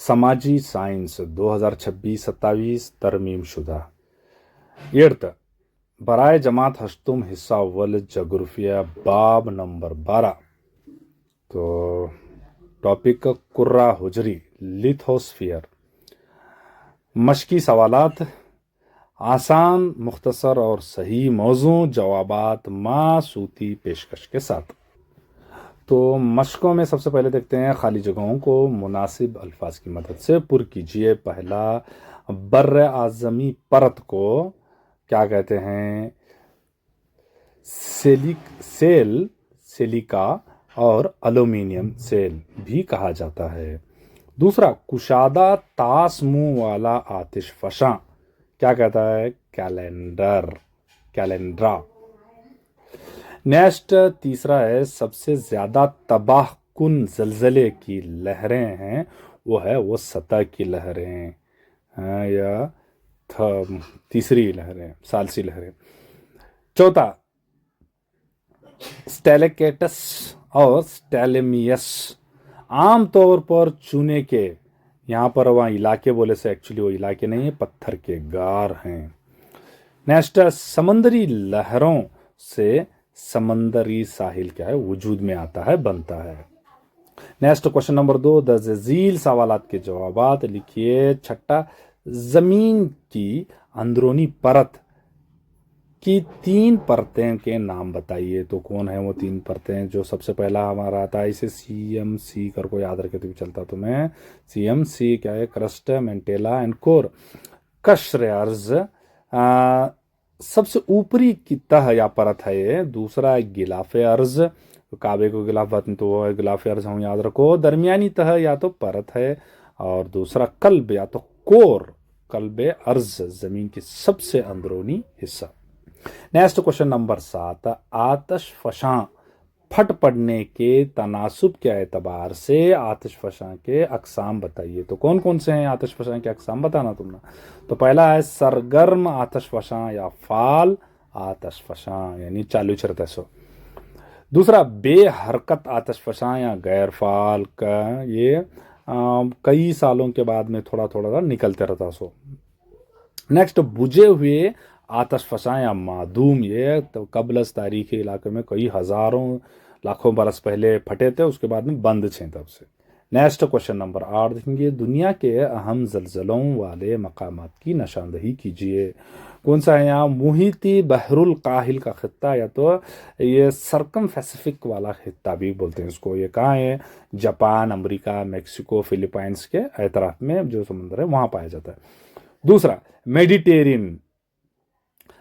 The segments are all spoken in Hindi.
समाजी साइंस 2026-27 तरमीम शुदा। एर्थ बराए जमात हश्तुम हिस्सा अव्वल जगुर्फिया बाब नंबर 12। तो टॉपिक कुर्रा हुजरी लिथोस्फियर। मशकी सवालात आसान, मुख्तसर और सही मौजू जवाबात मासूती पेशकश के साथ। तो मशकों में सबसे पहले देखते हैं, खाली जगहों को मुनासिब अल्फाज की मदद से पुर कीजिए। पहला, बर्र आज़मी परत को क्या कहते हैं? सिलिका और एल्यूमिनियम सेल भी कहा जाता है। दूसरा, कुशादा तास मुंह वाला आतिश फशां क्या कहता है? कैलेंड्रा। नेक्स्ट तीसरा है, सबसे ज्यादा तबाह कुन जलजले की लहरें हैं वो सतह की लहरें हैं या तीसरी लहरें, सालसी लहरें। चौथा, स्टेलेकेटस और स्टेलेमियस आमतौर पर चूने के, यहाँ पर वहाँ इलाके बोले से एक्चुअली वो इलाके नहीं है, पत्थर के गार हैं। नेक्स्ट, समंदरी लहरों से समंदरी साहिल क्या है? वजूद में आता है, बनता है। Next question number 2, the Jazeel सवालात के जवाबात लिखिए। छठा, जमीन की अंदरूनी परत की 3 परतें के नाम बताइए। तो कौन है वो 3 परतें? जो सबसे पहला हमारा आता है, इसे CMC कर को याद रखे तो भी चलता। तो मैं CMC क्या है? Crust, mantle and core. कश्र अर्ज सबसे ऊपरी की तह या परत है ये। दूसरा है गिलाफे अर्ज, तो काबे को गिलाफ बात तो वो है गिलाफे अर्ज, हम याद रखो। दरमियानी तह या तो परत है, और दूसरा कल्ब या तो कोर, कल्बे अर्ज जमीन की सबसे अंदरूनी हिस्सा। नेक्स्ट क्वेश्चन नंबर 7, आतश फशां फट पड़ने के तनासुब के एतबार से आतिश फशां के अकसाम बताइए। तो कौन कौन से हैं आतिश फशां के अकसाम? बताना तुमने। तो पहला है सरगर्म आतिश फशां या फाल आतिश फशां, यानी चालू चलता सो। दूसरा, बेहरकत आतिश फशां या गैर फाल का, ये कई सालों के बाद में थोड़ा थोड़ा निकलते रहता सो। नेक्स्ट, बुझे हुए आतश फशां या मादूम, ये तो कबलस तारीखी इलाके में कई हजारों लाखों बरस पहले फटे थे, उसके बाद में बंद थे तब से। नेक्स्ट क्वेश्चन नंबर 8 देखेंगे, दुनिया के अहम जलजलों वाले मकामात की निशानदही कीजिए। कौन सा है यहाँ? मुहिती बहरुल काहिल का खित्ता, या तो ये सरकम पैसिफिक वाला खित्ता भी बोलते हैं इसको। ये कहाँ है? जापान, अमेरिका, मेक्सिको, फिलीपाइंस के एतराफ में जो समुद्र है वहां पाया जाता है। दूसरा, मेडिटेरियन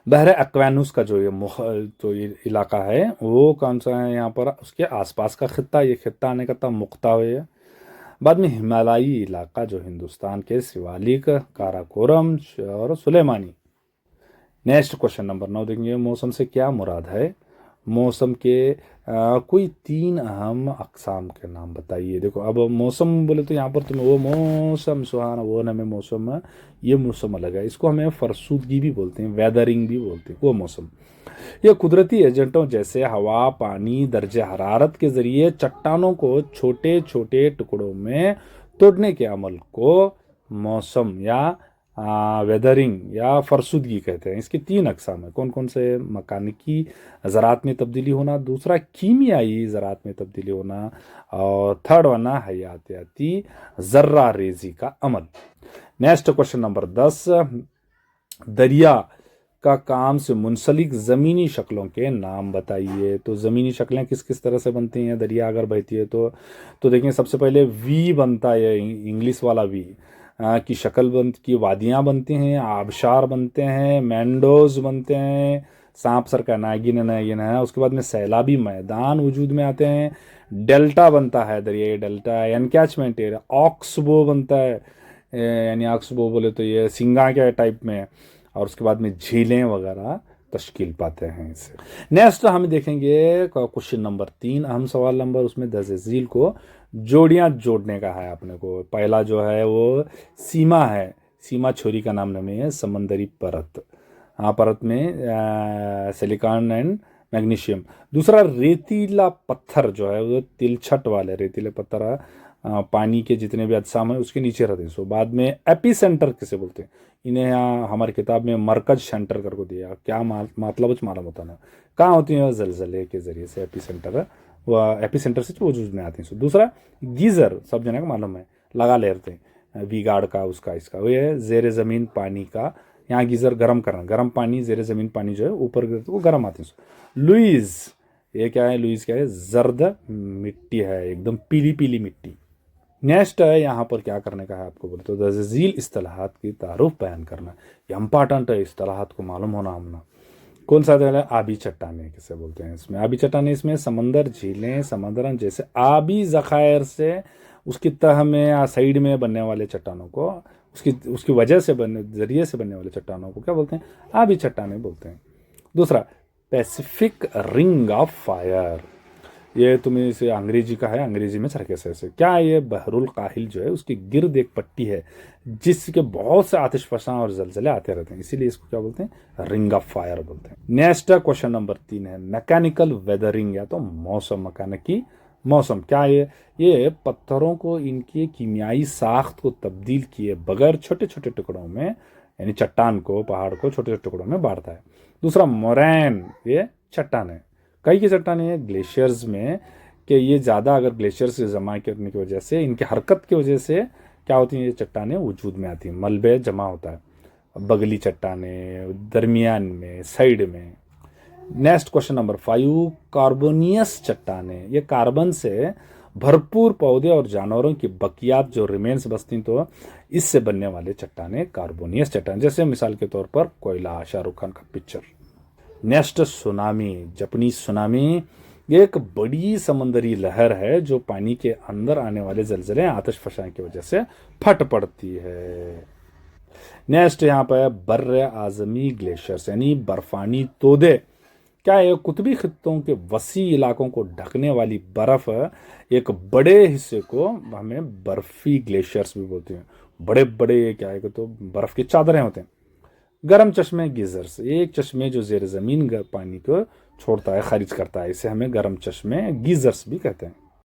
बहरे अक्वानुस का जो ये इलाका है वो कौन सा है? यहाँ पर उसके आसपास का खित्ता। ये खित्ता आने का मुख्ता है। बाद में हिमालयी इलाका जो हिंदुस्तान के शिवालिक, काराकोरम और सुलेमानी। नेक्स्ट क्वेश्चन नंबर 9 देखेंगे, मौसम से क्या मुराद है? मौसम के कोई 3 अहम अकसाम के नाम बताइए। देखो, अब मौसम बोले तो यहाँ पर तुम्हें वो मौसम सुहाना, वो नमे मौसम है, ये मौसम अलग है। इसको हमें फरसूदगी भी बोलते हैं, वेदरिंग भी बोलते हैं। वो मौसम ये कुदरती एजेंटों जैसे हवा, पानी, दर्जे हरारत के जरिए चट्टानों को छोटे छोटे टुकड़ों में तोड़ने के अमल को मौसम या वेदरिंग या फरसुदगी कहते हैं। इसके 3 अकसाम है। कौन कौन से? मकानिकी ज़रात में तब्दीली होना, दूसरा कीमियाई ज़रात में तब्दीली होना, और थर्ड वाना हयातियाती ज़र्रा रेजी का अमल। नेक्स्ट क्वेश्चन नंबर 10, दरिया का काम से मुंसलिक ज़मीनी शक्लों के नाम बताइए। तो ज़मीनी शक्लें किस किस तरह से बनती हैं दरिया अगर बहती है तो देखिए, सबसे पहले वी बनता है, इंग्लिश वाला वी की शक्ल की वादियाँ बनती हैं, आबशार बनते हैं, मैंडोज बनते हैं, सांप सर का नागिन है। उसके बाद में सैलाबी मैदान वजूद में आते हैं। डेल्टा बनता है, दरियाई डेल्टा, एनकैचमेंट एरिया, ऑक्सबो बनता है, यानी ऑक्सबो बोले तो ये सिंगा के टाइप में, और उसके बाद में झीलें वगैरह तश्कील पाते हैं इससे। नेक्स्ट हम देखेंगे क्वेश्चन नंबर 3, अहम सवाल नंबर, उसमें दज़ील को जोड़ियां जोड़ने का है अपने को। पहला जो है वो सीमा है, सीमा छोरी का नाम नहीं है, समंदरी परत। हाँ, परत में सिलिकॉन एंड मैग्नीशियम। दूसरा, रेतीला पत्थर जो है वो तिलछट वाले रेतीले पत्थर पानी के जितने भी अजसाम है उसके नीचे रहते हैं। सो बाद में एपी सेंटर किसे बोलते हैं, इन्हें यहाँ हमारी किताब में मरकज सेंटर करके दिया। क्या मतलब मालूम होता ना, कहाँ होती है, जलजले के जरिए से एपी सेंटर, वह एपी सेंटर से वजूद में आती हैं। सो दूसरा गीजर, सब जने को मालूम है, लगा लेते हैं वीगार्ड का, उसका इसका, वो है जेर ज़मीन पानी का। यहाँ गीजर गर्म करना, गर्म पानी, जेर ज़मीन पानी जो है ऊपर गिरते वो गर्म आती है। लुइस, ये क्या है, लुइस क्या है, जर्द मिट्टी है, एकदम पीली पीली मिट्टी। नेक्स्ट है यहाँ पर क्या करने का है आपको, बोले तो दजील इस्तेलाहात की तारुफ बयान करना। ये इम्पॉर्टेंट है, इस्तेलाहात को मालूम होना हमना। कौन सा है, आबी चट्टानें किसे बोलते हैं, इसमें आबी चट्टानें, इसमें समंदर, झीलें, समंदर जैसे आबी ज़खायर से उसकी तह में या साइड में बनने वाले चट्टानों को, उसकी वजह से बनने, जरिए से बनने वाले चट्टानों को क्या बोलते हैं, आबी चट्टानें बोलते हैं। दूसरा पैसिफिक रिंग ऑफ फायर, ये तुम्हें इसे अंग्रेजी का है, अंग्रेजी में सरके से क्या है, ये बहरुल काहिल जो है उसकी गिर्द एक पट्टी है जिसके बहुत से आतिश फसां और जलजले आते रहते हैं, इसीलिए इसको क्या बोलते हैं, रिंग ऑफ फायर बोलते हैं। नेक्स्ट क्वेश्चन नंबर 3 है मैकेनिकल वेदरिंग, या तो मौसम, मकानिकी मौसम क्या है, ये पत्थरों को इनकी कीमियाई साख्त को तब्दील किए बगैर छोटे छोटे टुकड़ों में, यानी चट्टान को, पहाड़ को छोटे छोटे टुकड़ों में बांटता है। दूसरा मोरैन, ये चट्टान है, कई की चट्टानें हैं ग्लेशियर्स में, कि ये ज़्यादा अगर ग्लेशियर्स से जमा करने की वजह से, इनकी हरकत की वजह से क्या होती हैं, ये चट्टानें वजूद में आती हैं, मलबे जमा होता है, बगली चट्टानें, दरमियान में, साइड में। नेक्स्ट क्वेश्चन नंबर 5 कार्बोनियस चट्टानें, ये कार्बन से भरपूर पौधे और जानवरों की बकियात जो रिमेन्स बचती, तो इससे बनने वाले चट्टानें कार्बोनियस चट्टान, जैसे मिसाल के तौर पर कोयला, शाहरुख खान का picture. Next tsunami, Japanese tsunami, ये एक बड़ी समंदरी लहर है जो पानी के अंदर आने वाले जलजले, आतिश फशां की वजह से फट पड़ती है। नेक्स्ट यहाँ पर बर्र आजमी ग्लेशियर्स, यानी बर्फानी तोदे, क्या है, कुतबी खित्तों के वसी इलाकों को ढकने वाली बर्फ, एक बड़े हिस्से को हमें बर्फी ग्लेशियर्स भी बोलते हैं, बड़े बड़े क्या है, तो बर्फ की चादरें होते हैं। गर्म चश्मे गीजर्स, एक चश्मे जो जेर ज़मीन पानी को छोड़ता है, खारिज करता है, इसे हमें गर्म चश्मे गीजर्स भी कहते हैं।